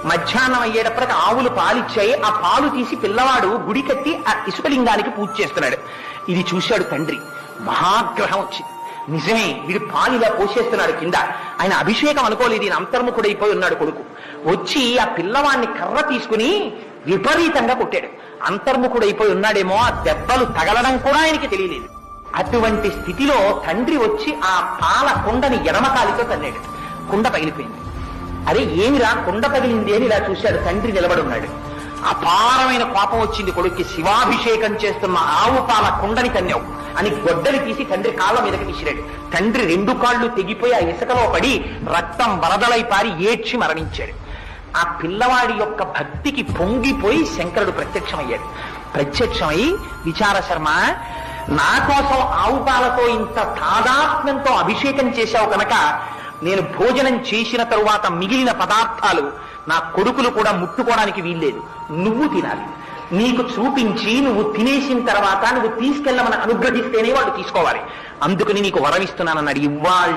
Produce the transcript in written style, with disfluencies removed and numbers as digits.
మధ్యాహ్నం అయ్యేటప్పటికి ఆవులు పాలిచ్చాయి. ఆ పాలు తీసి పిల్లవాడు గుడి కట్టి ఆ ఇసుకలింగానికి పూజ చేస్తున్నాడు. ఇది చూశాడు తండ్రి. మహాగ్రహం వచ్చింది. నిజమే, వీడు పాలు ఇలా పోసేస్తున్నాడు కింద. ఆయన అభిషేకం అనుకోలేదు, ఈయన అంతర్ముఖుడైపోయి ఉన్నాడు కొడుకు. వచ్చి ఆ పిల్లవాడిని కర్ర తీసుకుని విపరీతంగా కొట్టాడు. అంతర్ముఖుడైపోయి ఉన్నాడేమో, ఆ దెబ్బలు తగలడం కూడా ఆయనకి తెలియలేదు. అటువంటి స్థితిలో తండ్రి వచ్చి ఆ పాల కుండని ఎడమకాలితో తన్నాడు. కుండ పగిలిపోయింది. అరే ఏమిరా కుండ పగిలింది అని ఇలా చూశాడు. తండ్రి నిలబడి ఉన్నాడు. అపారమైన కోపం వచ్చింది కొడుక్కి. శివాభిషేకం చేస్తున్న ఆవు పాల కుండని తన్నావు అని గొడ్డలి తీసి తండ్రి కాళ్ళ మీదకి తీసిరాడు. తండ్రి 2 కాళ్ళు తెగిపోయి ఆ ఇసుకలో పడి రక్తం వరదలై పారి ఏడ్చి మరణించాడు. ఆ పిల్లవాడి యొక్క భక్తికి పొంగిపోయి శంకరుడు ప్రత్యక్షమయ్యాడు. ప్రత్యక్షమై, విచార శర్మ, నా కోసం ఆవు పాలతో ఇంత తాదాత్మ్యంతో అభిషేకం చేశావు కనుక నేను భోజనం చేసిన తరువాత మిగిలిన పదార్థాలు నా కొడుకులు కూడా ముట్టుకోవడానికి వీల్లేదు, నువ్వు తినాలి. నీకు చూపించి నువ్వు తినేసిన తర్వాత నువ్వు తీసుకెళ్ళమని అనుగ్రహిస్తేనే వాళ్ళు తీసుకోవాలి. అందుకని నీకు వరం ఇస్తున్నానన్నాడు. ఇవ్వాలి